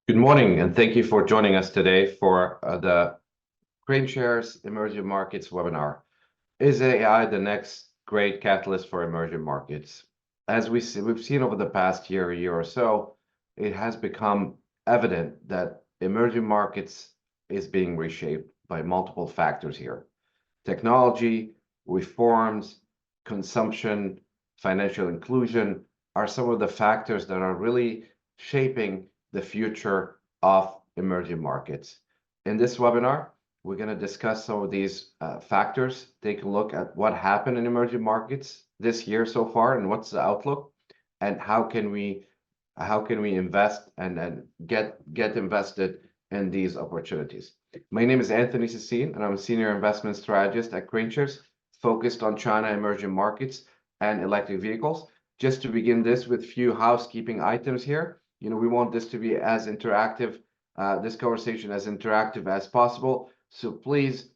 Good morning, and thank you for joining us today for the KraneShares Emerging Markets webinar. Is AI the next great catalyst for emerging markets? As we've seen over the past year or so, it has become evident that emerging markets is being reshaped by multiple factors here. Technology, reforms, consumption, financial inclusion are some of the factors that are really shaping the future of emerging markets. In this webinar, we're going to discuss some of these factors, take a look at what happened in emerging markets this year so far and what's the outlook, and how can we invest and get invested in these opportunities. My name is Anthony Sassine, and I'm a senior investment strategist at KraneShares, focused on China emerging markets and electric vehicles. Just to begin this with few housekeeping items here. We want this to be as interactive, this conversation as interactive as possible. So please,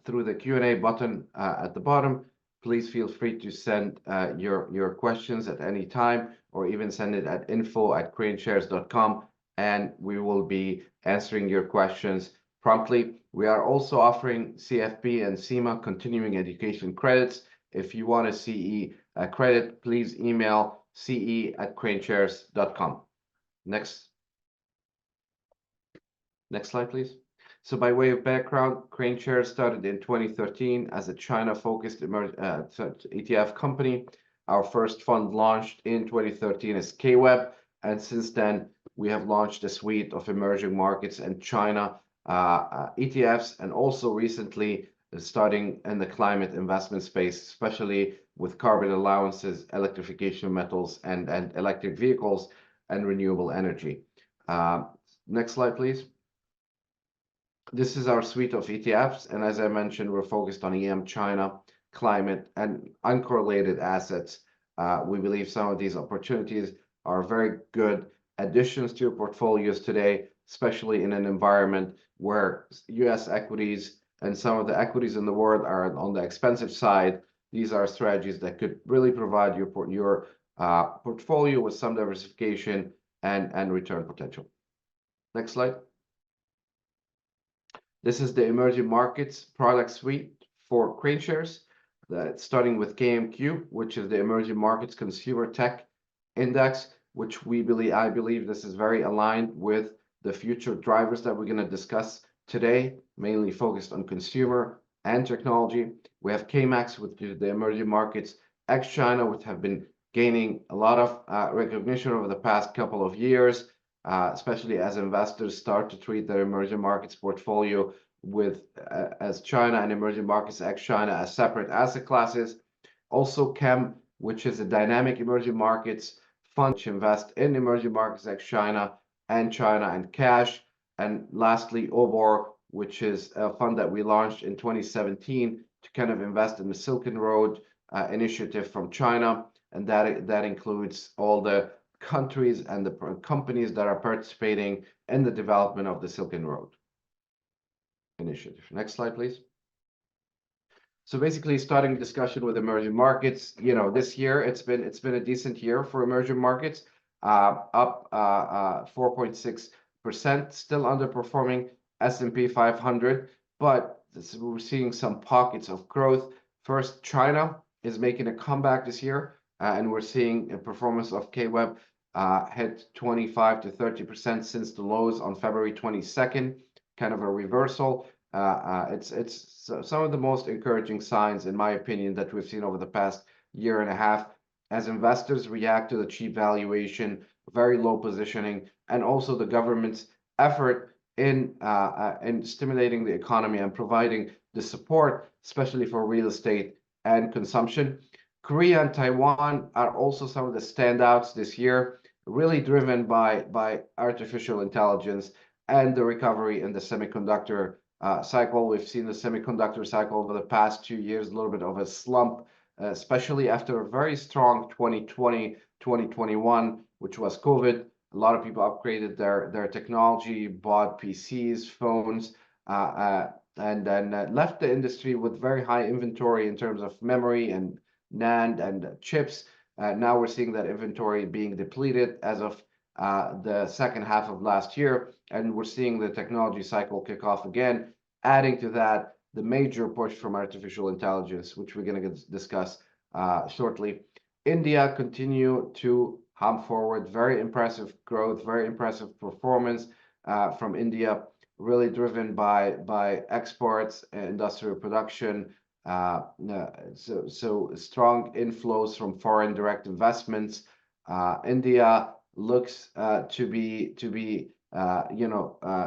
through the Q&A button at the bottom, please feel free to send your questions at any time, or even send it at info@kraneshares.com, and we will be answering your questions promptly. We are also offering CFP and CIMA continuing education credits. If you want a CE credit, please email ce@kraneshares.com. Next slide, please. So by way of background, KraneShares started in 2013 as a China-focused ETF company. Our first fund launched in 2013 as KWEB, and since then we have launched a suite of emerging markets and China ETFs, and also recently starting in the climate investment space, especially with carbon allowances, electrification metals, and electric vehicles and renewable energy. Next slide, please. This is our suite of ETFs, and as I mentioned, we're focused on EM, China, climate, and uncorrelated assets. We believe some of these opportunities are very good additions to your portfolios today, especially in an environment where U.S. equities and some of the equities in the world are on the expensive side. These are strategies that could really provide your portfolio with some diversification and return potential. Next slide. This is the emerging markets product suite for KraneShares. Starting with KMQ, which is the Emerging Markets Consumer Tech Index, which I believe this is very aligned with the future drivers that we're going to discuss today, mainly focused on consumer and technology. We have KMAX, which is the emerging markets ex-China, which have been gaining a lot of recognition over the past couple of years, especially as investors start to treat their emerging markets portfolio as China and emerging markets ex-China as separate asset classes. Also KEM, which is a dynamic emerging markets fund which invest in emerging markets ex-China and China and cash. And lastly, OBOR, which is a fund that we launched in 2017 to kind of invest in the Silk Road initiative from China, and that includes all the countries and the companies that are participating in the development of the Silk Road initiative. Next slide, please. So basically, starting discussion with emerging markets. This year it's been a decent year for emerging markets, up 4.6%, still underperforming S&P 500, but we're seeing some pockets of growth. First, China is making a comeback this year, and we're seeing a performance of KWEB hit 25 to 30% since the lows on February 22nd, kind of a reversal. It's some of the most encouraging signs, in my opinion, that we've seen over the past year and a half, as investors react to the cheap valuation, very low positioning, and also the government's effort in stimulating the economy and providing the support, especially for real estate and consumption. Korea and Taiwan are also some of the standouts this year, really driven by artificial intelligence and the recovery in the semiconductor cycle. We've seen the semiconductor cycle over the past 2 years, a little bit of a slump, especially after a very strong 2020, 2021, which was COVID. A lot of people upgraded their technology, bought PCs, phones, and then left the industry with very high inventory in terms of memory and NAND and chips. Now we're seeing that inventory being depleted as of the second half of last year, and we're seeing the technology cycle kick off again. Adding to that, the major push from artificial intelligence, which we're going to discuss shortly. India continue to hum forward. Very impressive growth, very impressive performance from India, really driven by exports, industrial production. So strong inflows from foreign direct investments. India looks to be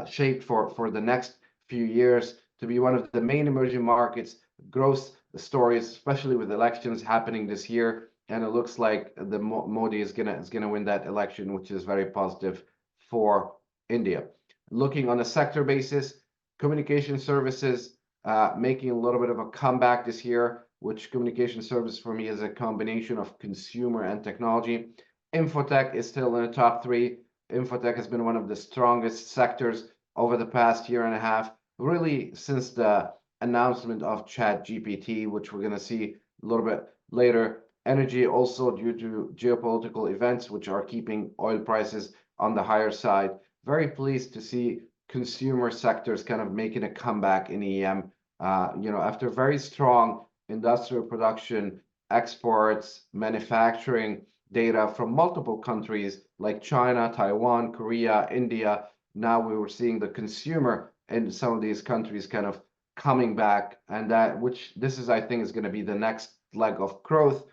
shaped for the next few years to be one of the main emerging markets. Growth stories, especially with elections happening this year, and it looks like the Modi is gonna win that election, which is very positive for India. Looking on a sector basis, communication services making a little bit of a comeback this year, which communication service for me is a combination of consumer and technology. Infotech is still in the top three. Infotech has been one of the strongest sectors over the past year and a half, really since the announcement of ChatGPT, which we're going to see a little bit later. Energy also due to geopolitical events, which are keeping oil prices on the higher side. Very pleased to see consumer sectors kind of making a comeback in EM. After very strong industrial production, exports, manufacturing data from multiple countries like China, Taiwan, Korea, India. Now we were seeing the consumer in some of these countries kind of coming back, and this is, I think, is going to be the next leg of growth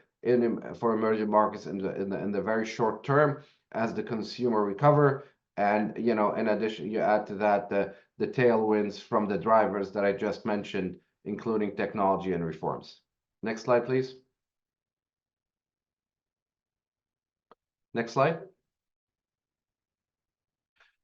for emerging markets in the very short term as the consumer recover. And in addition, you add to that the tailwinds from the drivers that I just mentioned, including technology and reforms. Next slide, please. Next slide.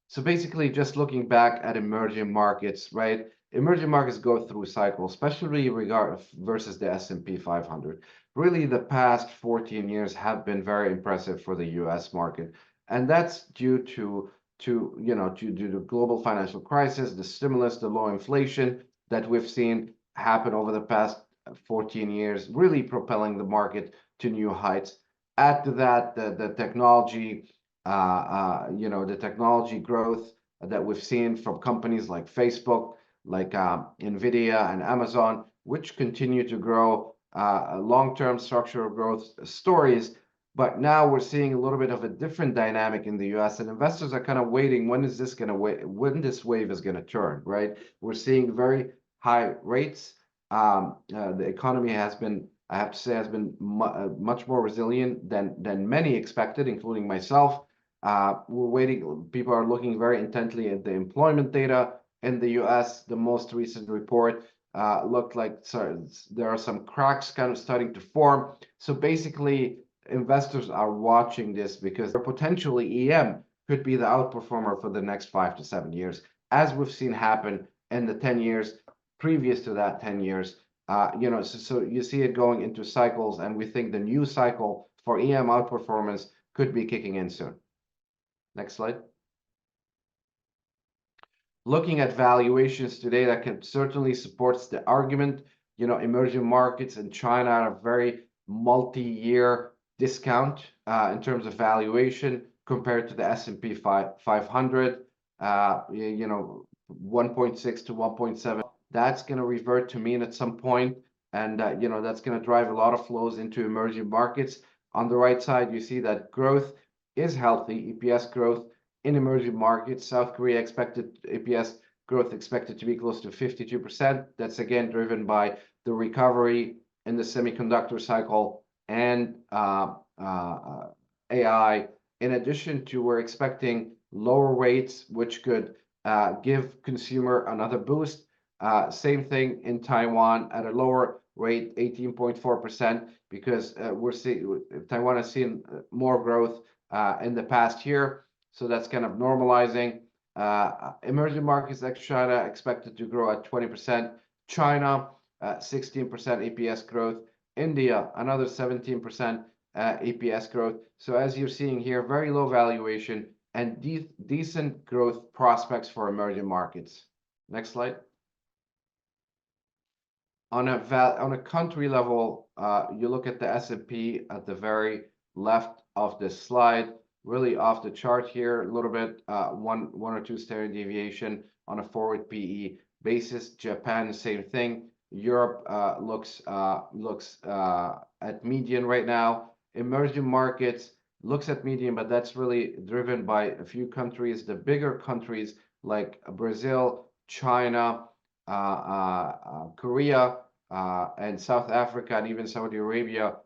So basically, just looking back at emerging markets, right? Emerging markets go through cycles, especially versus the S&P 500. Really, the past 14 years have been very impressive for the U.S. market, and that's due to the global financial crisis, the stimulus, the low inflation that we've seen happen over the past 14 years, really propelling the market to new heights. Add to that the technology, the technology growth that we've seen from companies like Facebook, like Nvidia and Amazon, which continue to grow, long-term structural growth stories. But now we're seeing a little bit of a different dynamic in the U.S. and investors are kind of waiting. When is this going to when this wave is going to turn, right? We're seeing very high rates. The economy has been, I have to say, has been much more resilient than many expected, including myself. We're waiting. People are looking very intently at the employment data in the U.S. The most recent report looked like there are some cracks kind of starting to form. So basically, investors are watching this because potentially EM could be the outperformer for the next 5 to 7 years, as we've seen happen in the 10 years previous to that 10 years. So you see it going into cycles, and we think the new cycle for EM outperformance could be kicking in soon. Next slide. Looking at valuations today, that can certainly supports the argument. Emerging markets in China are a very multi-year discount in terms of valuation compared to the S&P 500. 1.6 to 1.7. That's going to revert to mean at some point, and that's going to drive a lot of flows into emerging markets. On the right side, you see that growth is healthy, EPS growth in emerging markets. South Korea expected EPS growth expected to be close to 52%. That's again driven by the recovery in the semiconductor cycle and AI. In addition to, we're expecting lower rates, which could give consumer another boost. Same thing in Taiwan at a lower rate, 18.4%, because Taiwan has seen more growth in the past year. So that's kind of normalizing. Emerging markets like China expected to grow at 20%. China, 16% EPS growth. India, another 17% EPS growth. So as you're seeing here, very low valuation and decent growth prospects for emerging markets. Next slide. On a country level, you look at the S&P at the very left of this slide. really off the chart here a little bit, one or two standard deviation on a forward PE basis. Japan, same thing. Europe looks at median right now. Emerging markets looks at median, but that's really driven by a few countries. The bigger countries like Brazil, China, Korea, and South Africa, and even Saudi Arabia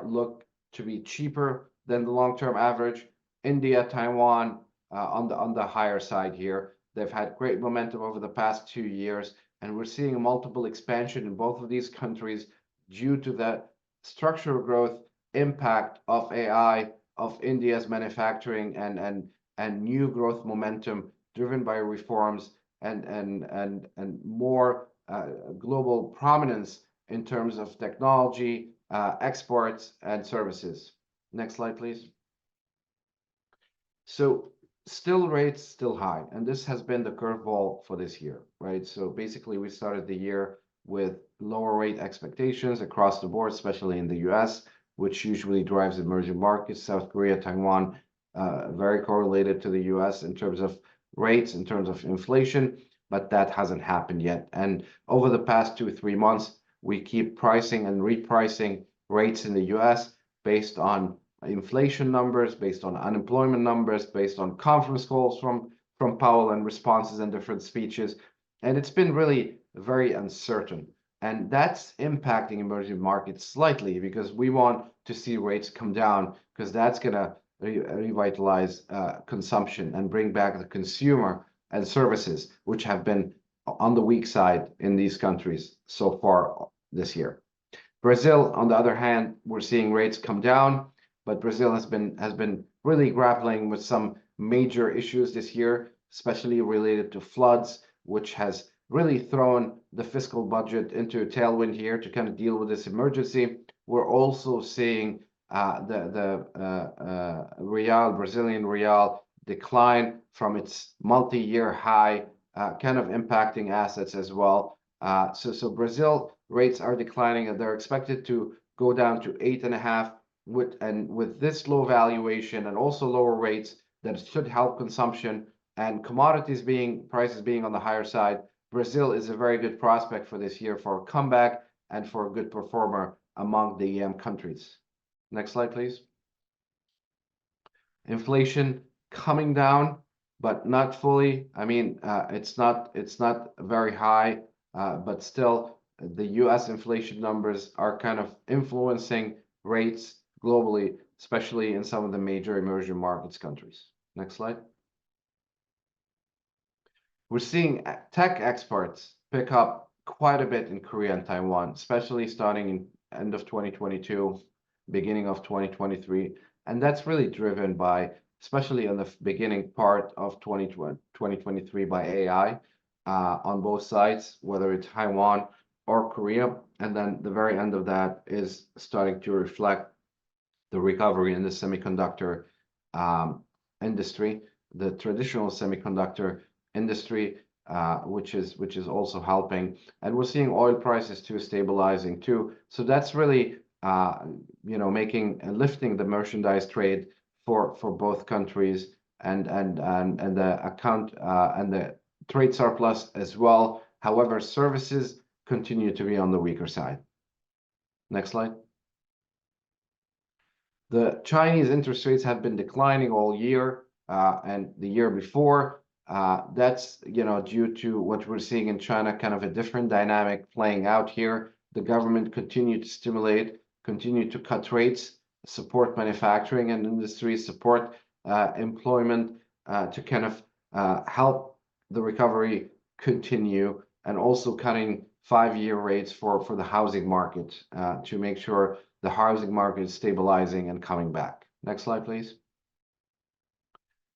look to be cheaper than the long-term average. India, Taiwan on the higher side here. They've had great momentum over the past 2 years, and we're seeing multiple expansion in both of these countries due to the structural growth impact of AI, of India's manufacturing, and new growth momentum driven by reforms and more global prominence in terms of technology, exports, and services. Next slide, please. So still rates still high, and this has been the curveball for this year, right? So basically, we started the year with lower rate expectations across the board, especially in the US, which usually drives emerging markets. South Korea, Taiwan, very correlated to the US in terms of rates, in terms of inflation, but that hasn't happened yet. And over the past 2-3 months, we keep pricing and repricing rates in the US based on inflation numbers, based on unemployment numbers, based on conference calls from Powell and responses and different speeches. And it's been really very uncertain. And that's impacting emerging markets slightly because we want to see rates come down because that's going to revitalize consumption and bring back the consumer and services, which have been on the weak side in these countries so far this year. Brazil, on the other hand, we're seeing rates come down, but Brazil has been really grappling with some major issues this year, especially related to floods, which has really thrown the fiscal budget into a tailwind here to kind of deal with this emergency. We're also seeing the Brazilian real decline from its multi-year high, kind of impacting assets as well. So Brazil rates are declining, and they're expected to go down to 8.5. With this low valuation and also lower rates, that should help consumption and commodities prices being on the higher side. Brazil is a very good prospect for this year for a comeback and for a good performer among the EM countries. Next slide, please. Inflation coming down, but not fully. I mean, it's not very high, but still the US inflation numbers are kind of influencing rates globally, especially in some of the major emerging markets countries. Next slide. We're seeing tech exports pick up quite a bit in Korea and Taiwan, especially starting in end of 2022, beginning of 2023. And that's really driven by, especially on the beginning part of 2023, by AI on both sides, whether it's Taiwan or Korea. And then the very end of that is starting to reflect the recovery in the semiconductor industry, the traditional semiconductor industry, which is also helping. And we're seeing oil prices too stabilizing too. So that's really making and lifting the merchandise trade for both countries and the account and the trade surplus as well. However, services continue to be on the weaker side. Next slide. The Chinese interest rates have been declining all year and the year before. That's due to what we're seeing in China, kind of a different dynamic playing out here. The government continued to stimulate, continued to cut rates, support manufacturing and industry, support employment to kind of help the recovery continue, and also cutting 5-year rates for the housing market to make sure the housing market is stabilizing and coming back. Next slide, please.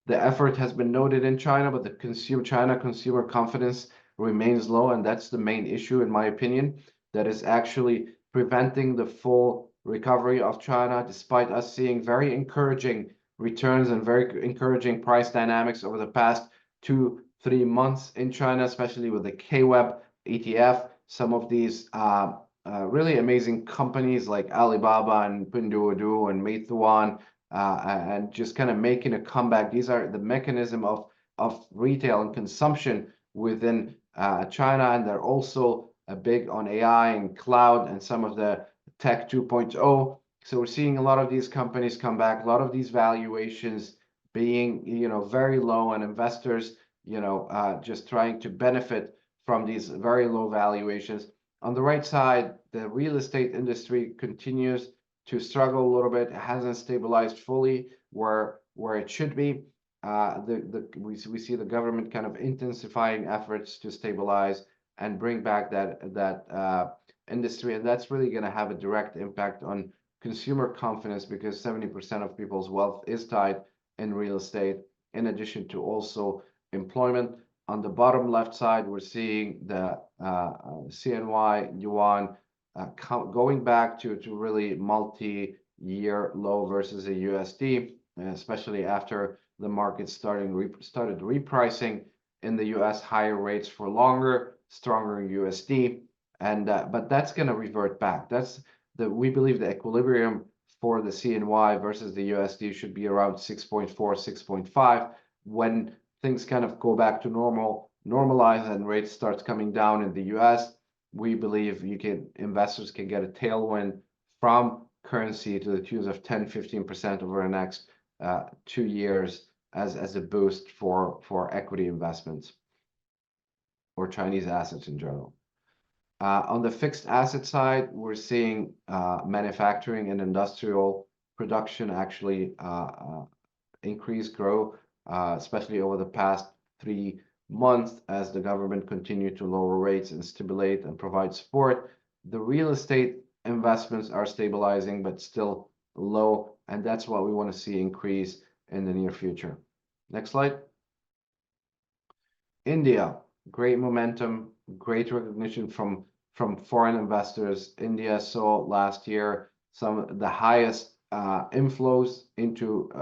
The effort has been noted in China, but the China consumer confidence remains low, and that's the main issue, in my opinion, that is actually preventing the full recovery of China, despite us seeing very encouraging returns and very encouraging price dynamics over the past 2-3 months in China, especially with the KWEB ETF. Some of these really amazing companies like Alibaba and Pinduoduo and Meituan and just kind of making a comeback. These are the mechanism of retail and consumption within China, and they're also big on AI and cloud and some of the tech 2.0. So we're seeing a lot of these companies come back, a lot of these valuations being, very low, and investors, just trying to benefit from these very low valuations. On the right side, the real estate industry continues to struggle a little bit. It hasn't stabilized fully where it should be. We see the government kind of intensifying efforts to stabilize and bring back that industry, and that's really going to have a direct impact on consumer confidence, because 70% of people's wealth is tied in real estate, in addition to also employment. On the bottom left side, we're seeing the CNY yuan going back to really multi-year low versus a USD, especially after the market started repricing in the US, higher rates for longer, stronger USD, and but that's going to revert back. We believe the equilibrium for the CNY versus the USD should be around 6.4, 6.5. When things kind of go back to normalize, and rates starts coming down in the US, we believe investors can get a tailwind from currency to the tune of 10-15% over the next 2 years as a boost for equity investments or Chinese assets in general. On the fixed asset side, we're seeing manufacturing and industrial production actually grow, especially over the past 3 months as the government continued to lower rates and stimulate and provide support. The real estate investments are stabilizing, but still low, and that's what we want to see increase in the near future. Next slide. India, great momentum, great recognition from foreign investors. India saw last year some of the highest inflows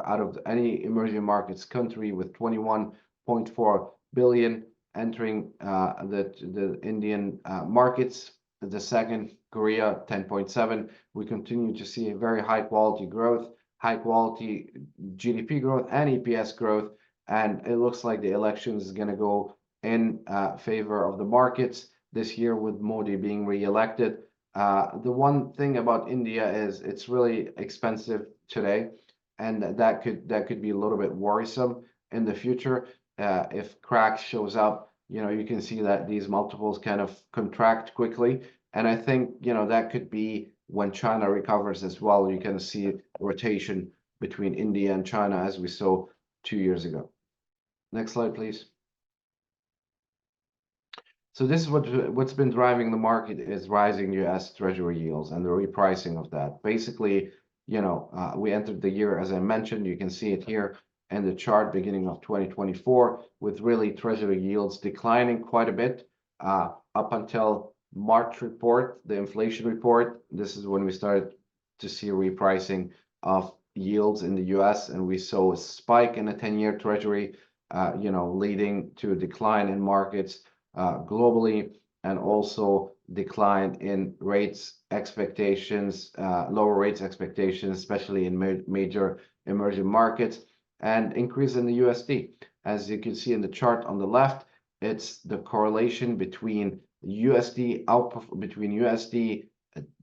out of any emerging markets country, with 21.4 billion entering the Indian markets. The second, Korea, 10.7. We continue to see a very high quality growth, high quality GDP growth and EPS growth, and it looks like the election is going to go in favor of the markets this year, with Modi being re-elected. The one thing about India is it's really expensive today, and that could be a little bit worrisome in the future. If crack shows up, you can see that these multiples kind of contract quickly, and I think that could be when China recovers as well. You can see rotation between India and China as we saw 2 years ago. Next slide, please. So this is what's been driving the market, is rising US Treasury yields and the repricing of that. Basically, we entered the year, as I mentioned, you can see it here in the chart, beginning of 2024, with really Treasury yields declining quite a bit up until March report, the inflation report. This is when we started to see repricing of yields in the US, and we saw a spike in the 10-year Treasury, leading to a decline in markets globally, and also decline in rates expectations, lower rates expectations, especially in major emerging markets, and increase in the USD. As you can see in the chart on the left, it's the correlation between USD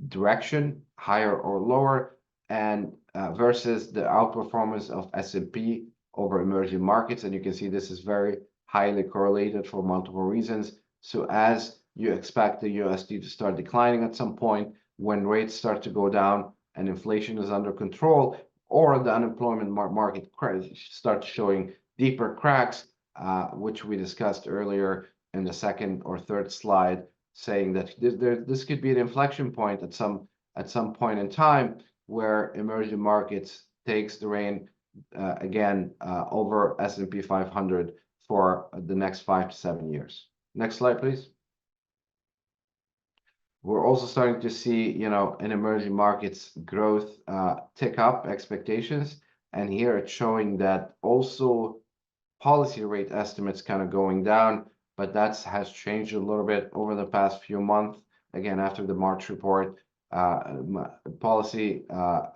direction, higher or lower, and versus the outperformance of S&P over emerging markets. And you can see this is very highly correlated for multiple reasons. So as you expect the USD to start declining at some point, when rates start to go down and inflation is under control, or the unemployment market starts showing deeper cracks, which we discussed earlier in the second or third slide, saying that this could be an inflection point at some point in time, where emerging markets takes the reign again over S&P 500 for the next 5 to 7 years. Next slide, please. We're also starting to see, in emerging markets, growth tick up expectations. And here it's showing that also policy rate estimates kind of going down, but that has changed a little bit over the past few months. Again, after the March report, policy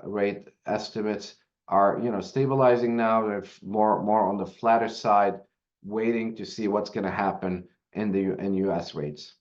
rate estimates are, stabilizing now. They're more on the flatter side, waiting to see what's going to happen in US rates.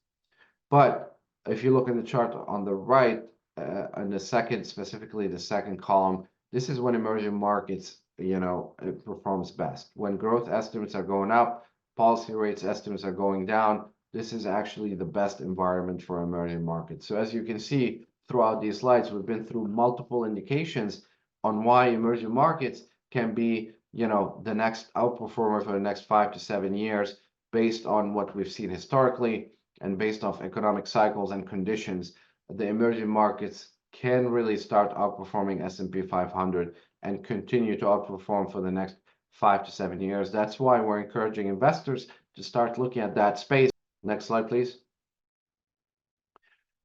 But if you look in the chart on the right, on the second, specifically the second column, this is when emerging markets, it performs best. When growth estimates are going up, policy rates estimates are going down, this is actually the best environment for emerging markets. So as you can see throughout these slides, we've been through multiple indications on why emerging markets can be, the next outperformer for the next 5 to 7 years based on what we've seen historically and based off economic cycles and conditions. The emerging markets can really start outperforming S&P 500 and continue to outperform for the next 5 to 7 years. That's why we're encouraging investors to start looking at that space. Next slide, please.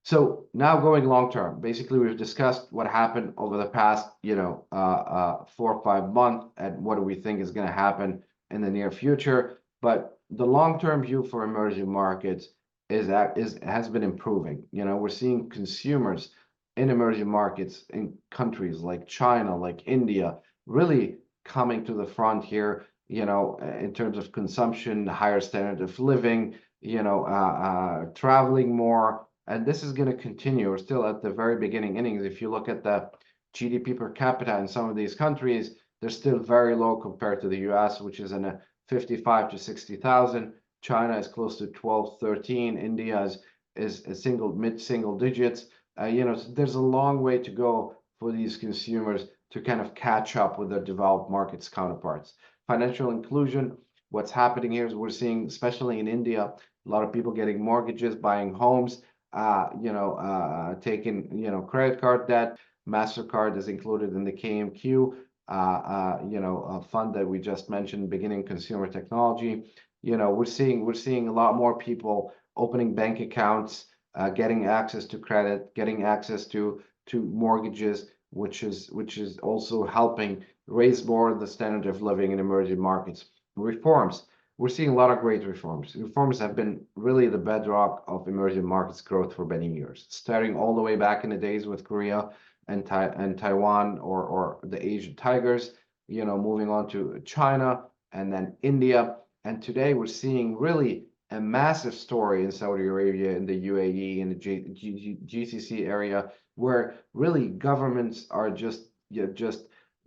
So now going long term, basically we've discussed what happened over the past, 4 or 5 months and what do we think is going to happen in the near future. But the long-term view for emerging markets has been improving. We're seeing consumers in emerging markets in countries like China, like India, really coming to the front here, in terms of consumption, higher standard of living, traveling more. And this is going to continue. We're still at the very beginning innings. If you look at the GDP per capita in some of these countries, they're still very low compared to the US, which is in a 55 to 60,000. China is close to 12, 13. India is mid-single digits. So there's a long way to go for these consumers to kind of catch up with their developed markets counterparts. Financial inclusion, what's happening here is we're seeing, especially in India, a lot of people getting mortgages, buying homes, taking, credit card debt. MasterCard is included in the KMQ, a fund that we just mentioned, beginning consumer technology. We're seeing a lot more people opening bank accounts, getting access to credit, getting access to mortgages, which is also helping raise more the standard of living in emerging markets. Reforms. We're seeing a lot of great reforms. Reforms have been really the bedrock of emerging markets growth for many years, starting all the way back in the days with Korea and Taiwan or the Asian tigers, moving on to China and then India. And today we're seeing really a massive story in Saudi Arabia, in the UAE, in the GCC area, where really governments are just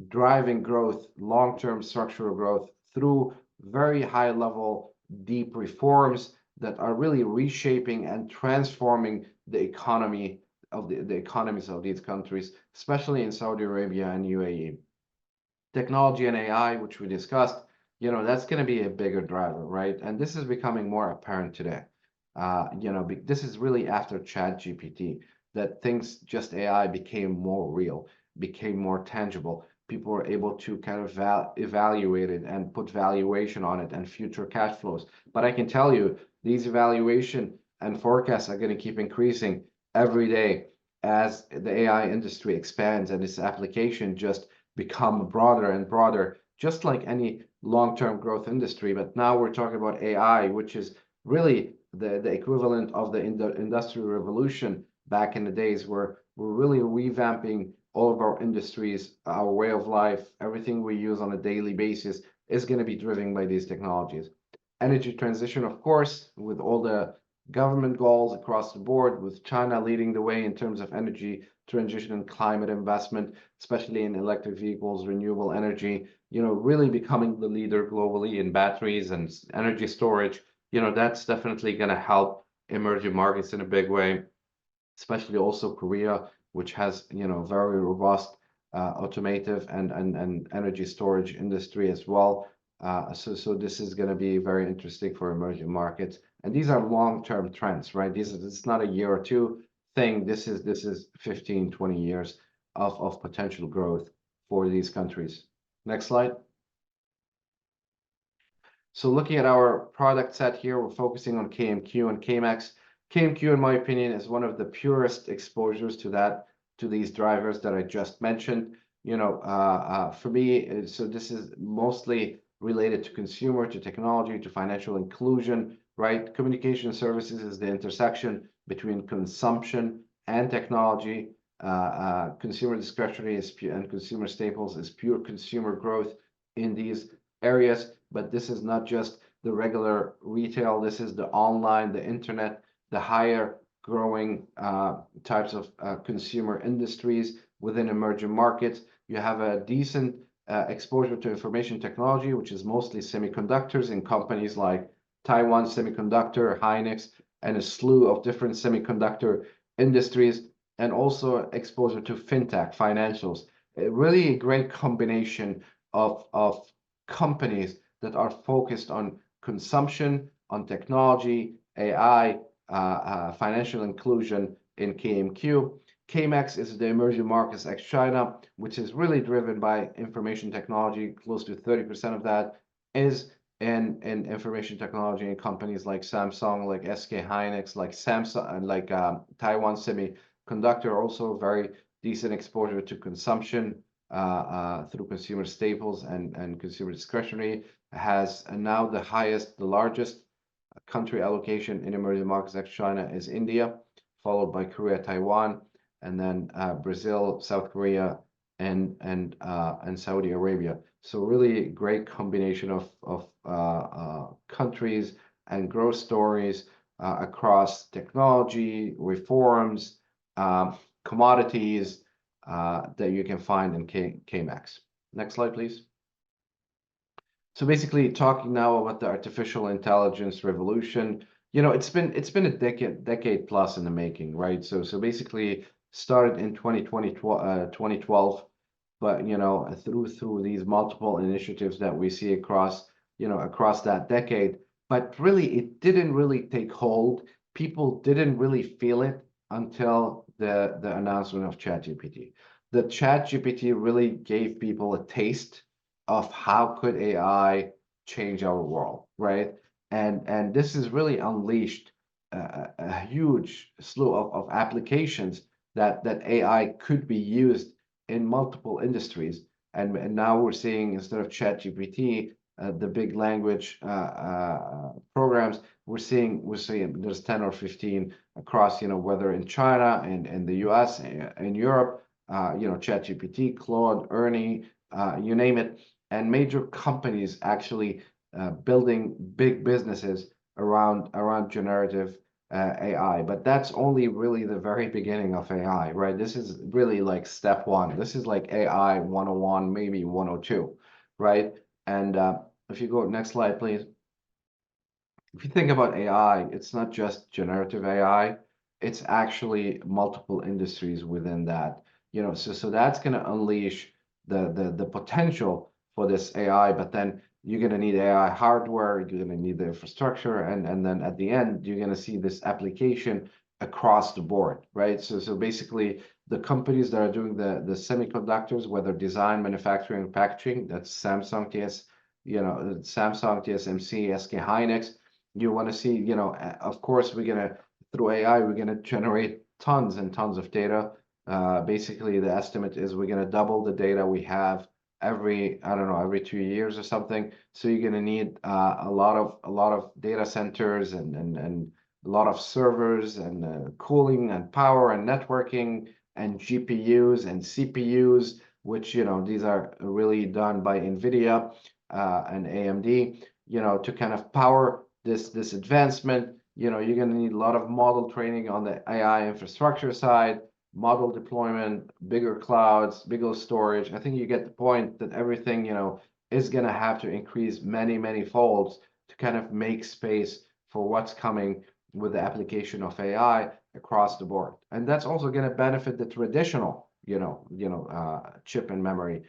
driving growth, long-term structural growth through very high level, deep reforms that are really reshaping and transforming the economies of these countries, especially in Saudi Arabia and UAE. Technology and AI, which we discussed, that's going to be a bigger driver, right? And this is becoming more apparent today. This is really after ChatGPT that AI became more real, became more tangible. People were able to kind of evaluate it and put valuation on it and future cash flows. But I can tell you, these evaluation and forecasts are going to keep increasing every day as the AI industry expands and its application just become broader and broader, just like any long-term growth industry. But now we're talking about AI, which is really the equivalent of the industrial revolution back in the days, where we're really revamping all of our industries, our way of life, everything we use on a daily basis is going to be driven by these technologies. Energy transition, of course, with all the government goals across the board, with China leading the way in terms of energy transition and climate investment, especially in electric vehicles, renewable energy, really becoming the leader globally in batteries and energy storage. That's definitely going to help emerging markets in a big way, especially also Korea, which has, very robust automotive and energy storage industry as well. So this is going to be very interesting for emerging markets. And these are long-term trends, right? It's not a year or two thing. This is 15, 20 years of potential growth for these countries. Next slide. So looking at our product set here, we're focusing on KMQ and KMX. KMQ, in my opinion, is one of the purest exposures to these drivers that I just mentioned. For me, so this is mostly related to consumer, to technology, to financial inclusion, right? Communication services is the intersection between consumption and technology. Consumer discretionary and consumer staples is pure consumer growth in these areas. But this is not just the regular retail. This is the online, the internet, the higher growing types of consumer industries within emerging markets. You have a decent exposure to information technology, which is mostly semiconductors in companies like Taiwan Semiconductor, Hynix, and a slew of different semiconductor industries, and also exposure to fintech financials. Really a great combination of companies that are focused on consumption, on technology, AI, financial inclusion in KMQ. KMX is the emerging markets ex-China, which is really driven by information technology. Close to 30% of that is in information technology in companies like Samsung, like SK Hynix, like Samsung, and like Taiwan Semiconductor. Also very decent exposure to consumption through consumer staples and consumer discretionary. Has now the largest country allocation in emerging markets ex-China is India, followed by Korea, Taiwan, and then Brazil, South Korea, and Saudi Arabia. So really great combination of countries and growth stories across technology, reforms, commodities that you can find in KMX. Next slide, please. So basically, talking now about the artificial intelligence revolution. It's been a decade plus in the making, right? So basically started in 2012, but through these multiple initiatives that we see across that decade. But really, it didn't really take hold. People didn't really feel it until the announcement of ChatGPT. The ChatGPT really gave people a taste of how could AI change our world, right? And this has really unleashed a huge slew of applications that AI could be used in multiple industries. And now we're seeing, instead of ChatGPT, the big language programs, we're seeing there's 10 or 15 across, whether in China and in the US, in Europe, ChatGPT, Claude, Ernie, you name it. And major companies actually building big businesses around generative AI. But that's only really the very beginning of AI, right? This is really like step one. This is like AI 101, maybe 102, right? And if you go next slide, please. If you think about AI, it's not just generative AI, it's actually multiple industries within that. So that's going to unleash the potential for this AI, but then you're going to need AI hardware, you're going to need the infrastructure, and then at the end, you're going to see this application across the board, right? So basically, the companies that are doing the semiconductors, whether design, manufacturing, and packaging, that's Samsung, TSMC, SK Hynix. You want to see, of course, through AI, we're going to generate tons and tons of data. Basically, the estimate is we're going to double the data we have every 2 years or something. So you're going to need a lot of data centers and a lot of servers and cooling and power and networking and GPUs and CPUs, which these are really done by NVIDIA and AMD. To kind of power this advancement. You're going to need a lot of model training on the AI infrastructure side, model deployment, bigger clouds, bigger storage. I think you get the point that everything, is going to have to increase many folds to kind of make space for what's coming with the application of AI across the board. And that's also going to benefit the traditional, chip and memory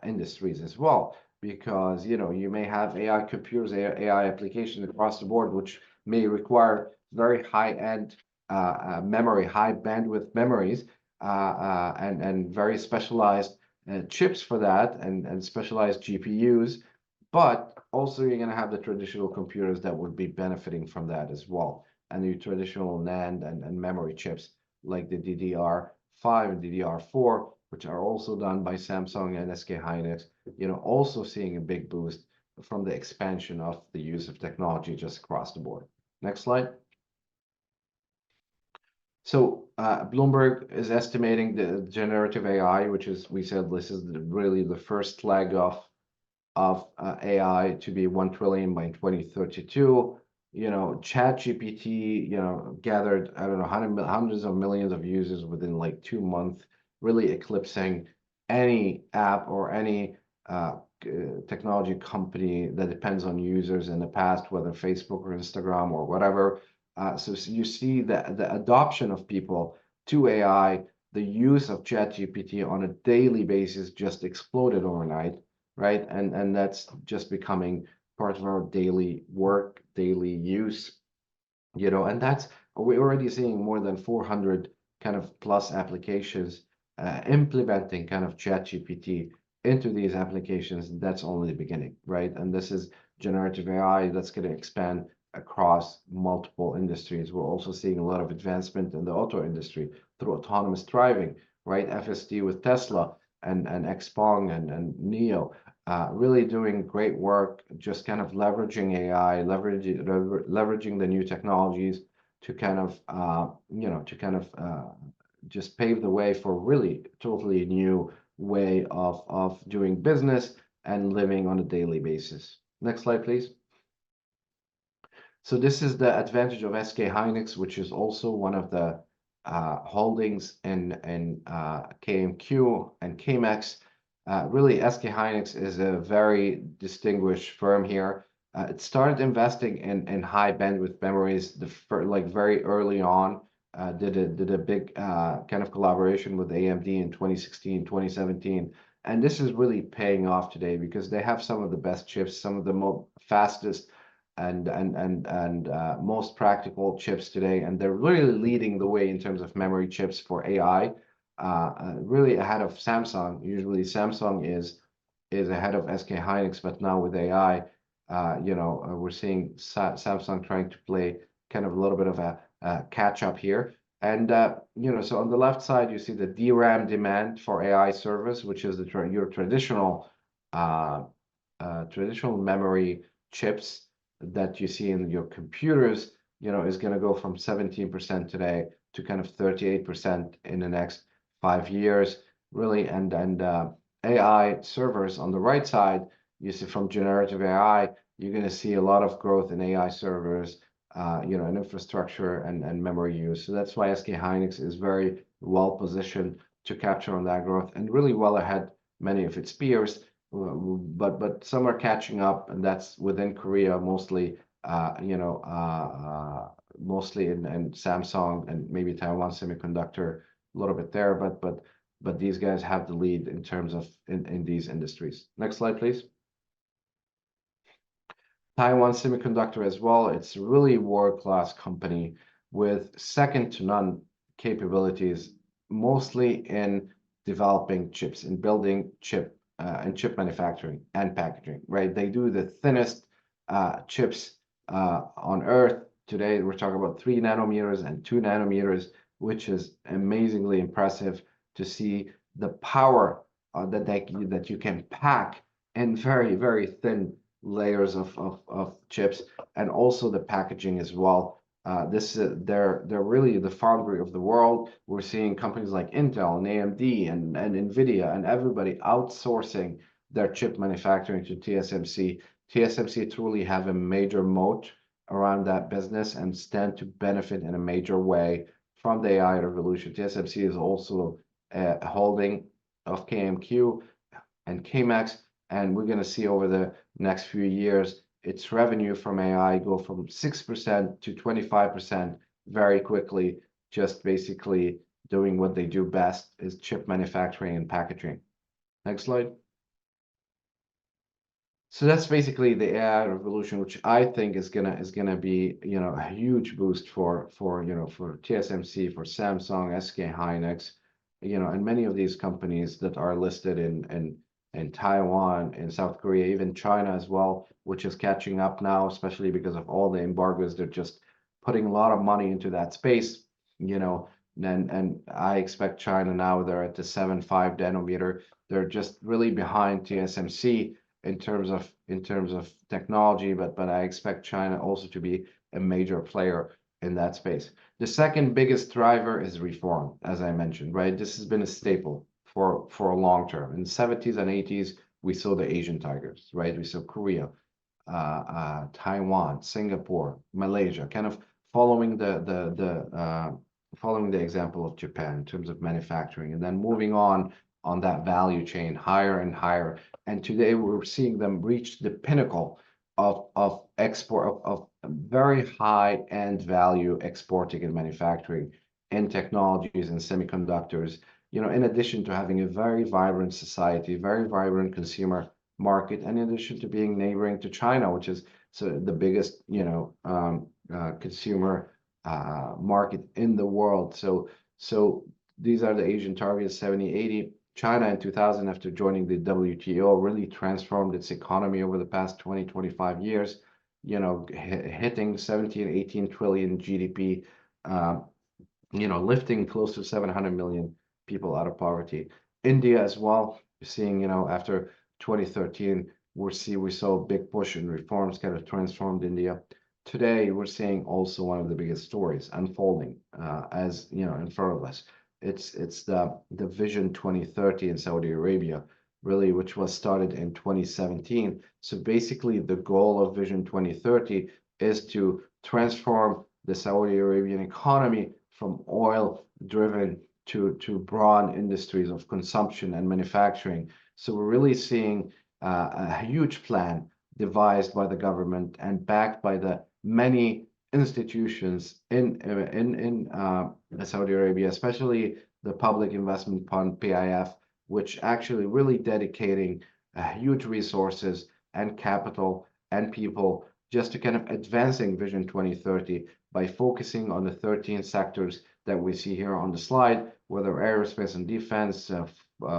industries as well, because, you may have AI computers, AI applications across the board, which may require very high-end memory, high bandwidth memories, and very specialized chips for that, and specialized GPUs. But also you're going to have the traditional computers that would be benefiting from that as well, and the traditional NAND and memory chips like the DDR5 and DDR4, which are also done by Samsung and SK Hynix. Also seeing a big boost from the expansion of the use of technology just across the board. Next slide. So Bloomberg is estimating the generative AI, which is, we said this is really the first leg of AI to be 1 trillion by 2032. ChatGPT, gathered, I don't know, hundreds of millions of users within like 2 months, really eclipsing any app or any technology company that depends on users in the past, whether Facebook or Instagram or whatever. So you see the adoption of people to AI, the use of ChatGPT on a daily basis just exploded overnight, right? And that's just becoming part of our daily work, daily use, and that's we're already seeing more than 400 kind of plus applications implementing kind of ChatGPT into these applications. That's only the beginning, right? And this is generative AI that's going to expand across multiple industries. We're also seeing a lot of advancement in the auto industry through autonomous driving, right? FSD with Tesla and Xpeng and NIO, really doing great work, just kind of leveraging AI, leveraging the new technologies to kind of, just pave the way for really totally new way of doing business and living on a daily basis. Next slide, please. So this is the advantage of SK Hynix, which is also one of the holdings in KMQ and KMEX. Really, SK Hynix is a very distinguished firm here. It started investing in high bandwidth memories like very early on. Did a big kind of collaboration with AMD in 2016, 2017. And this is really paying off today because they have some of the best chips, some of the fastest and most practical chips today, and they're really leading the way in terms of memory chips for AI, really ahead of Samsung. Usually Samsung is ahead of SK Hynix, but now with AI, we're seeing Samsung trying to play kind of a little bit of a catch up here. And so on the left side, you see the DRAM demand for AI servers, which is your traditional memory chips that you see in your computers, is going to go from 17% today to kind of 38% in the next 5 years, really. And AI servers on the right side, you see from generative AI, you're going to see a lot of growth in AI servers, and infrastructure and memory use. So that's why SK Hynix is very well positioned to capture on that growth and really well ahead many of its peers. But some are catching up, and that's within Korea mostly, mostly in Samsung and maybe Taiwan Semiconductor a little bit there, but these guys have the lead in terms of in these industries. Next slide, please. Taiwan Semiconductor as well. It's a really world-class company with second to none capabilities, mostly in developing chips, in building chip and chip manufacturing and packaging, right? They do the thinnest chips on earth. Today, we're talking about 3 nanometers and 2 nanometers, which is amazingly impressive to see the power that you can pack in very, very thin layers of chips, and also the packaging as well. They're really the foundry of the world. We're seeing companies like Intel and AMD and Nvidia and everybody outsourcing their chip manufacturing to TSMC. TSMC truly have a major moat around that business and stand to benefit in a major way from the AI revolution. TSMC is also a holding of KMQ and KMEX, and we're going to see over the next few years its revenue from AI go from 6% to 25% very quickly, just basically doing what they do best, is chip manufacturing and packaging. Next slide. So that's basically the AI revolution, which I think is gonna be, a huge boost for TSMC, for Samsung, SK Hynix, and many of these companies that are listed in Taiwan, in South Korea, even China as well, which is catching up now, especially because of all the embargoes. They're just putting a lot of money into that space, and I expect China now, they're at the 7.5 nanometer. They're just really behind TSMC in terms of technology, but I expect China also to be a major player in that space. The second biggest driver is reform, as I mentioned, right? This has been a staple for a long term. In the 70s and 80s, we saw the Asian tigers, right? We saw Korea, Taiwan, Singapore, Malaysia, kind of following following the example of Japan in terms of manufacturing, and then moving on that value chain higher and higher. And today we're seeing them reach the pinnacle of export of very high end value exporting and manufacturing in technologies and semiconductors. You know, in addition to having a very vibrant society, very vibrant consumer market, and in addition to being neighboring to China, which is the biggest, consumer market in the world. So these are the Asian targets, 70, 80. China in 2000, after joining the WTO, really transformed its economy over the past 20, 25 years, hitting 17, 18 trillion GDP, lifting close to 700 million people out of poverty. India as well, seeing, after 2013, we saw a big push in reforms kind of transformed India. Today, we're seeing also one of the biggest stories unfolding as, in front of us. It's the Vision 2030 in Saudi Arabia, really, which was started in 2017. So basically, the goal of Vision 2030 is to transform the Saudi Arabian economy from oil-driven to broad industries of consumption and manufacturing. So we're really seeing a huge plan devised by the government and backed by the many institutions in Saudi Arabia, especially the Public Investment Fund (PIF), which actually really dedicating huge resources and capital and people just to kind of advancing Vision 2030 by focusing on the 13 sectors that we see here on the slide, whether aerospace and defense,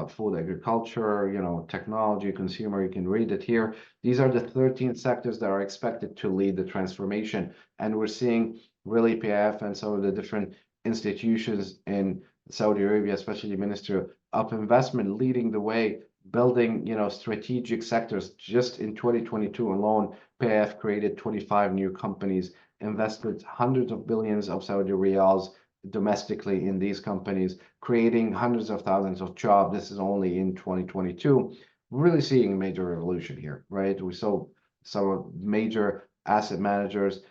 food, agriculture, technology, consumer. You can read it here. These are the 13 sectors that are expected to lead the transformation, and we're seeing really PIF and some of the different institutions in Saudi Arabia, especially Ministry of Investment, leading the way, building strategic sectors. Just in 2022 alone, PIF created 25 new companies, invested hundreds of billions of Saudi riyals domestically in these companies, creating hundreds of thousands of jobs. This is only in 2022. We're really seeing a major revolution here, right? We saw some major asset managers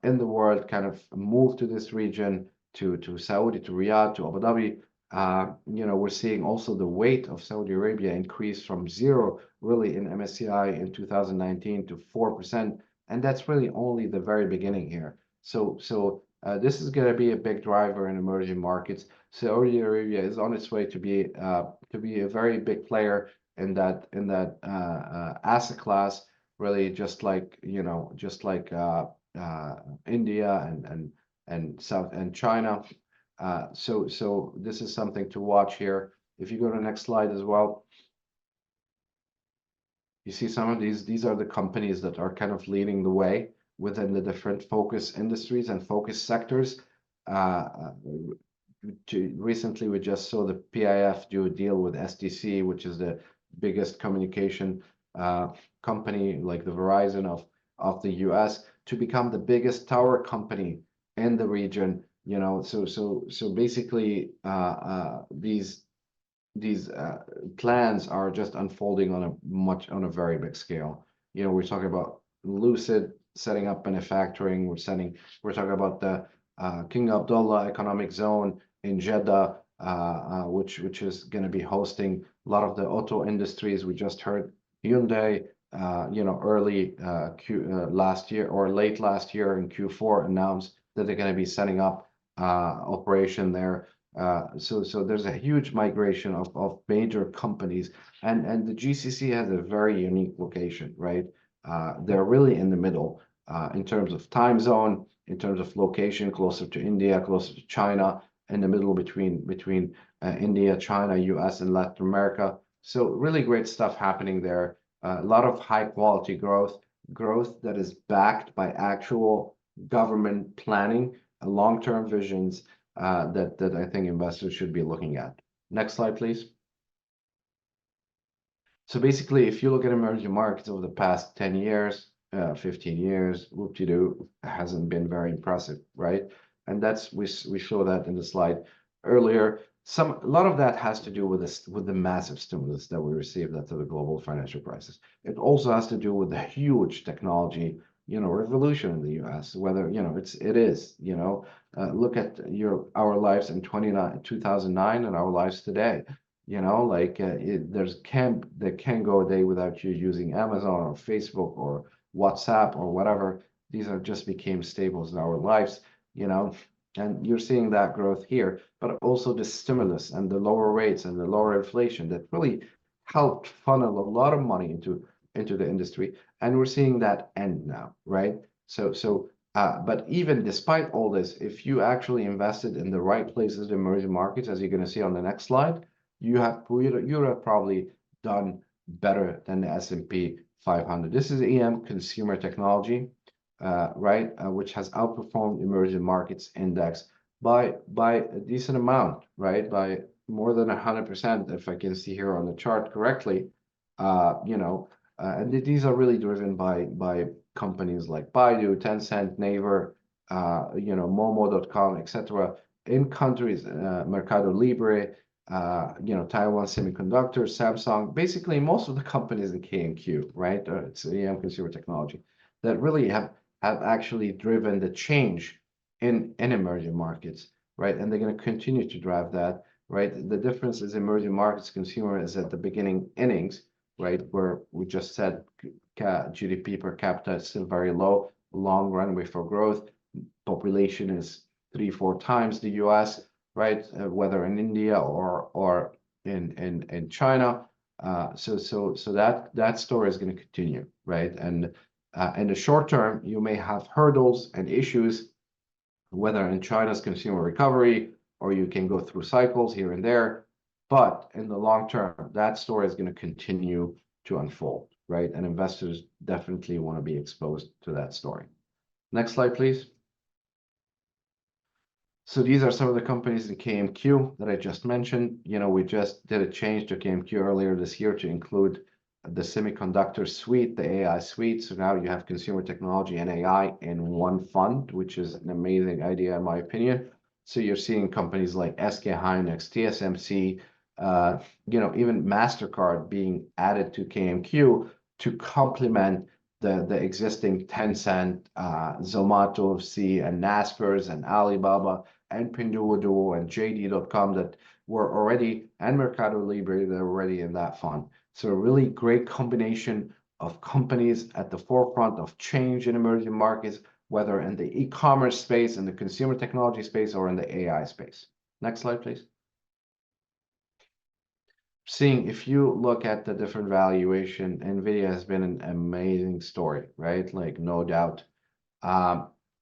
in the world kind of move to this region, to Saudi, to Riyadh, to Abu Dhabi. We're seeing also the weight of Saudi Arabia increase from 0 really in MSCI in 2019 to 4%, and that's really only the very beginning here. So this is going to be a big driver in emerging markets. Saudi Arabia is on its way to be a very big player in that asset class, really, just like India and South and China. So this is something to watch here. If you go to the next slide as well, you see some of these are the companies that are kind of leading the way within the different focus industries and focus sectors. Recently, we just saw the PIF do a deal with STC, which is the biggest communication company, like the Verizon of the US, to become the biggest tower company in the region. So basically, these plans are just unfolding on a very big scale. We're talking about Lucid setting up manufacturing. We're talking about the King Abdullah Economic Zone in Jeddah, which is going to be hosting a lot of the auto industries. We just heard Hyundai, early last year or late last year in Q4 announced that they're going to be setting up operation there. So there's a huge migration of major companies, and the GCC has a very unique location, right? They're really in the middle in terms of time zone, in terms of location, closer to India, closer to China, in the middle between India, China, US, and Latin America. So really great stuff happening there. A lot of high quality growth that is backed by actual government planning, long-term visions that I think investors should be looking at. Next slide, please. So basically, if you look at emerging markets over the past 10 years, 15 years, whoop-de-doo, hasn't been very impressive, right? And that's we show that in the slide earlier. A lot of that has to do with this, with the massive stimulus that we received after the global financial crisis. It also has to do with the huge technology, revolution in the U.S. Whether it is, look at our lives in 2009 and our lives today. Like there can go a day without you using Amazon or Facebook or WhatsApp or whatever. These are just became staples in our lives, and you're seeing that growth here, but also the stimulus and the lower rates and the lower inflation that really helped funnel a lot of money into the industry, and we're seeing that end now, right? But even despite all this, if you actually invested in the right places in emerging markets, as you're going to see on the next slide, you have probably done better than the S&P 500. This is EM Consumer Technology, right, which has outperformed emerging markets index by a decent amount, right, by more than 100%, if I can see here on the chart correctly. And these are really driven by companies like Baidu, Tencent, Naver, Momo.com, etc. In countries, Mercado Libre, Taiwan Semiconductor, Samsung, basically most of the companies in K&Q, right? It's EM Consumer Technology that really have actually driven the change in emerging markets, right? And they're going to continue to drive that, right? The difference is emerging markets consumer is at the beginning innings, right? Where we just said GDP per capita is still very low, long runway for growth. Population is 3-4 times the US, right? Whether in India or in China. So that story is going to continue, right? And in the short term, you may have hurdles and issues, whether in China's consumer recovery, or you can go through cycles here and there. But in the long term, that story is going to continue to unfold, right? And investors definitely want to be exposed to that story. Next slide, please. So these are some of the companies in KMQ that I just mentioned. We just did a change to KMQ earlier this year to include the semiconductor suite, the AI suite. So now you have consumer technology and AI in one fund, which is an amazing idea in my opinion. So you're seeing companies like SK Hynix, TSMC, even MasterCard being added to KMQ to complement the existing Tencent, Zomato FC, and Naspers, and Alibaba, and Pinduoduo, and JD.com that were already, and Mercado Libre, they're already in that fund. So a really great combination of companies at the forefront of change in emerging markets, whether in the e-commerce space, in the consumer technology space, or in the AI space. Next slide, please. Seeing if you look at the different valuation, NVIDIA has been an amazing story, right? Like no doubt.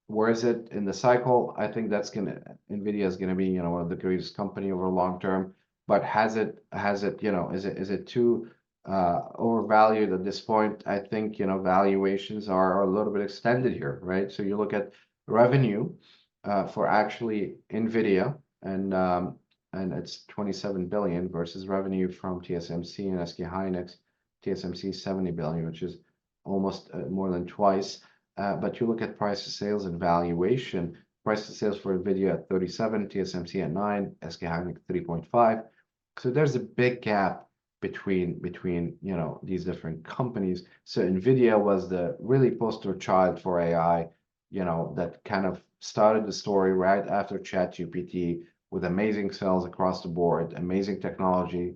Where is it in the cycle? I think NVIDIA is gonna be, one of the greatest company over long term. But is it too overvalued at this point? I think valuations are a little bit extended here, right? So you look at revenue for actually NVIDIA, and it's 27 billion versus revenue from TSMC and SK Hynix. TSMC 70 billion, which is almost more than twice. But you look at price to sales and valuation, price to sales for NVIDIA at 37, TSMC at 9, SK Hynix 3.5. So there's a big gap between these different companies. So NVIDIA was the really poster child for AI, that kind of started the story right after ChatGPT, with amazing sales across the board, amazing technology,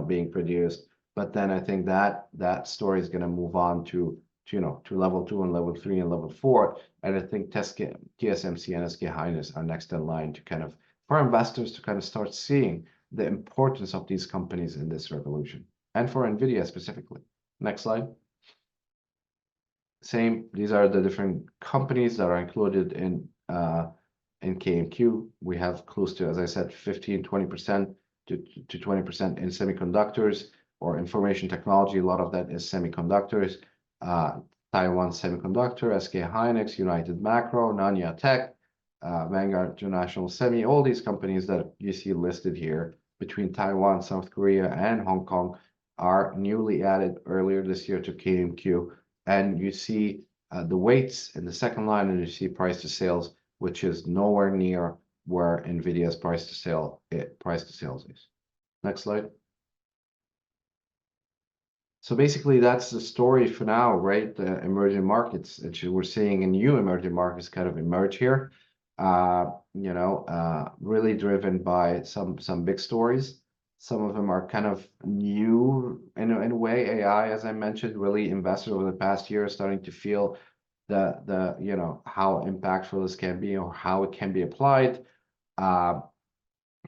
being produced. But then I think that story is going to move on to level 2 and level 3 and level 4. And I think TSMC and SK Hynix are next in line to kind of, for investors to kind of start seeing the importance of these companies in this revolution, and for NVIDIA specifically. Next slide. Same, these are the different companies that are included in KMQ. We have close to, as I said, 15-20% to 20% in semiconductors or information technology. A lot of that is semiconductors. Taiwan Semiconductor, SK Hynix, United Macro, Nanya Tech, Vanguard International Semi, all these companies that you see listed here between Taiwan, South Korea, and Hong Kong are newly added earlier this year to KMQ. And you see the weights in the second line, and you see price to sales, which is nowhere near where NVIDIA's price to sales is. Next slide. So basically, that's the story for now, right? The emerging markets. Actually, we're seeing a new emerging markets kind of emerge here. Really driven by some big stories. Some of them are kind of new in a way. AI, as I mentioned, really investors over the past year are starting to feel how impactful this can be or how it can be applied.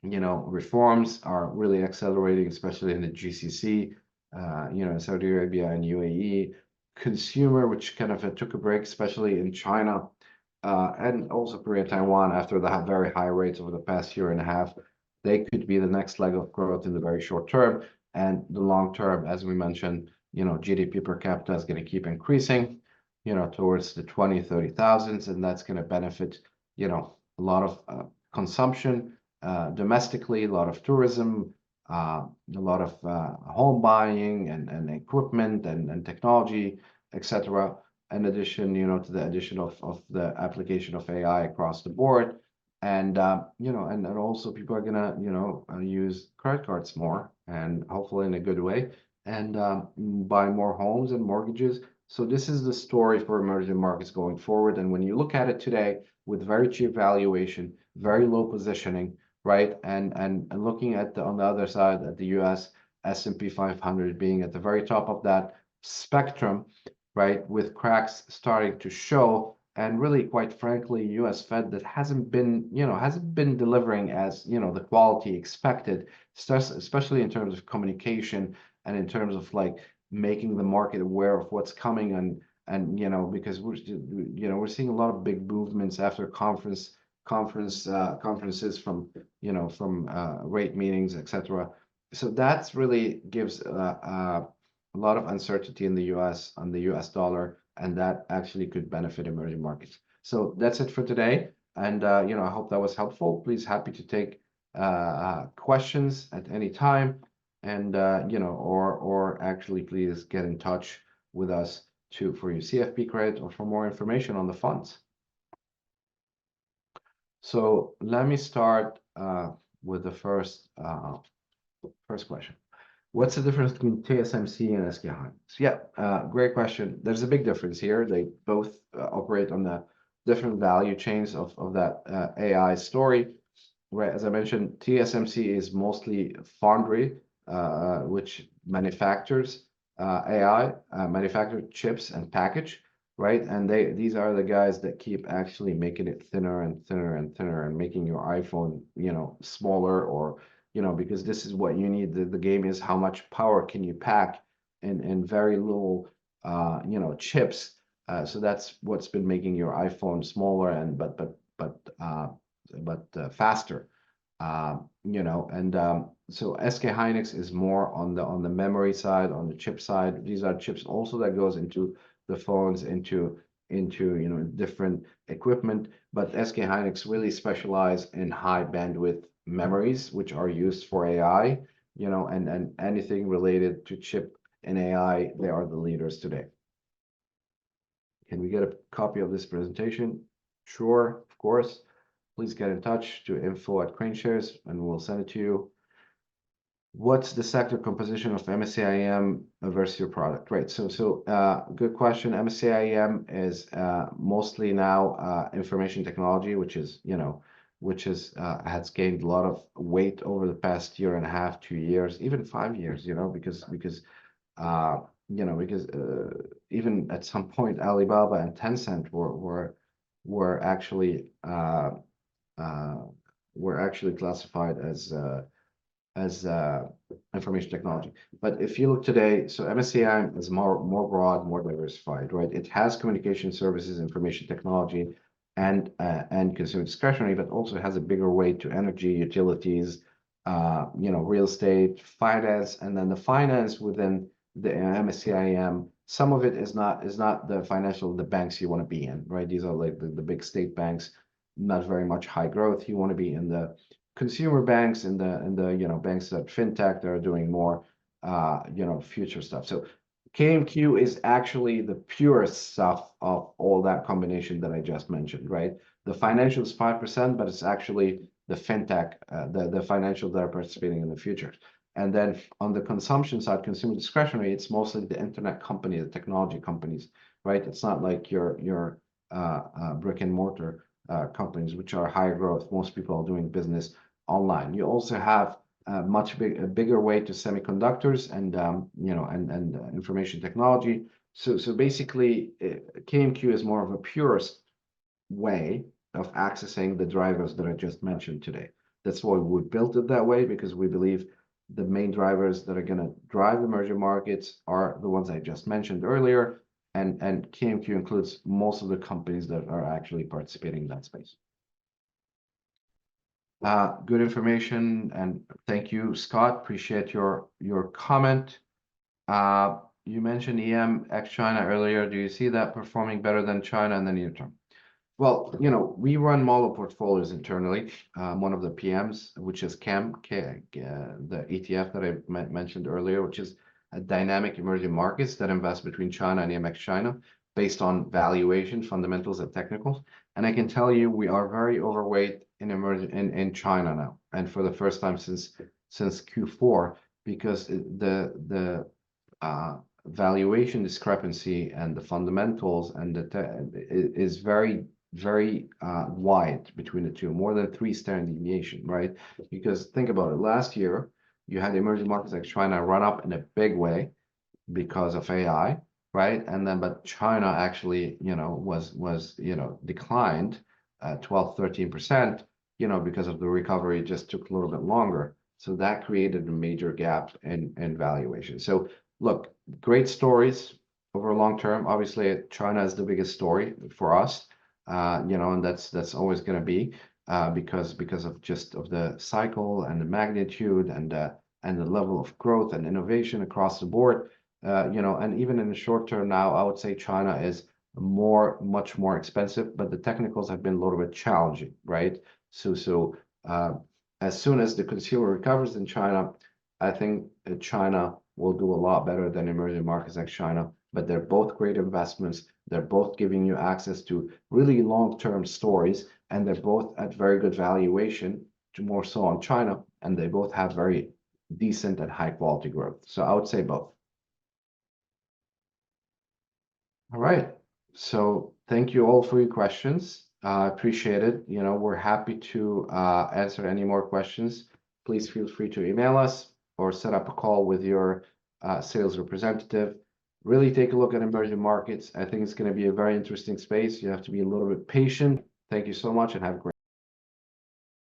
Reforms are really accelerating, especially in the GCC, Saudi Arabia and UAE. Consumer, which kind of took a break, especially in China, and also Korea, Taiwan, after the very high rates over the past year and a half. They could be the next leg of growth in the very short term. And the long term, as we mentioned, GDP per capita is going to keep increasing, towards the 20-30,000s, and that's going to benefit, a lot of consumption domestically, a lot of tourism, a lot of home buying and equipment and technology, etc. In addition, to the addition of the application of AI across the board, and and also people are gonna use credit cards more, and hopefully in a good way, and buy more homes and mortgages. So this is the story for emerging markets going forward. And when you look at it today with very cheap valuation, very low positioning, right, and looking at on the other side at the U.S. S&P 500 being at the very top of that spectrum, right, with cracks starting to show, and really, quite frankly, U.S. Fed that hasn't been delivering as the quality expected, especially in terms of communication and in terms of like making the market aware of what's coming, and because we're seeing a lot of big movements after conferences from rate meetings, etc. So that's really gives a lot of uncertainty in the U.S. on the U.S. dollar, and that actually could benefit emerging markets. So that's it for today, and I hope that was helpful. Please, happy to take questions at any time, and or actually please get in touch with us for your CFP credit or for more information on the funds. So let me start with the first question. What's the difference between TSMC and SK Hynix? Yeah, great question. There's a big difference here. They both operate on the different value chains of that AI story. Right, as I mentioned, TSMC is mostly foundry, which manufactures AI, manufacture chips and package, right? And these are the guys that keep actually making it thinner and thinner and thinner, and making your iPhone, smaller, or because this is what you need. The game is how much power can you pack in very little, chips. So that's what's been making your iPhone smaller and but faster. So SK Hynix is more on the memory side, on the chip side. These are chips also that goes into the phones, into different equipment. But SK Hynix really specialize in high bandwidth memories, which are used for AI, and anything related to chip and AI. They are the leaders today. Can we get a copy of this presentation? Sure, of course. Please get in touch to info@KraneShares, and we'll send it to you. What's the sector composition of MSCIM versus your product? Right. So good question. MSCIM is mostly now information technology, which has gained a lot of weight over the past year and a half, 2 years, even 5 years. Because even at some point, Alibaba and Tencent were actually classified as information technology. But if you look today, so MSCI is more broad, more diversified, right? It has communication services, information technology, and consumer discretionary, but also has a bigger weight to energy, utilities, real estate, finance, and then the finance within the MSCIM. Some of it is not the the banks you want to be in, right? These are like the big state banks, not very much high growth. You want to be in the consumer banks and the banks that fintech that are doing more future stuff. So KMQ is actually the purest stuff of all that combination that I just mentioned, right? The financial is 5%, but it's actually the fintech, the financial that are participating in the future. And then on the consumption side, consumer discretionary, it's mostly the internet company, the technology companies, right? It's not like your brick and mortar companies, which are higher growth. Most people are doing business online. You also have a bigger weight to semiconductors and information technology. So basically, KMQ is more of a purest way of accessing the drivers that I just mentioned today. That's why we built it that way, because we believe the main drivers that are going to drive emerging markets are the ones I just mentioned earlier, and KMQ includes most of the companies that are actually participating in that space. Good information, and thank you, Scott. Appreciate your comment. You mentioned EM ex China earlier. Do you see that performing better than China in the near term? Well, we run model portfolios internally. One of the PMs, which is CAM, the ETF that I mentioned earlier, which is a dynamic emerging markets that invest between China and EMX China based on valuation, fundamentals, and technicals. And I can tell you, we are very overweight in China now, and for the first time since Q4, because the valuation discrepancy and the fundamentals and is very wide between the two, more than 3 standard deviation, right? Because think about it, last year you had emerging markets like China run up in a big way because of AI, right? And then but China actually was declined 12-13%, because of the recovery. It just took a little bit longer, so that created a major gap in valuation. So look, great stories over long term. Obviously China is the biggest story for us, and that's always going to be because of the cycle and the magnitude and the level of growth and innovation across the board. And even in the short term now, I would say China is much more expensive, but the technicals have been a little bit challenging, right? So as soon as the consumer recovers in China, I think China will do a lot better than emerging markets like China. But they're both great investments. They're both giving you access to really long-term stories, and they're both at very good valuation, more so on China, and they both have very decent and high quality growth. So I would say both. All right. So thank you all for your questions. Appreciate it. We're happy to answer any more questions. Please feel free to email us or set up a call with your sales representative. Really take a look at emerging markets. I think it's going to be a very interesting space. You have to be a little bit patient. Thank you so much and have a great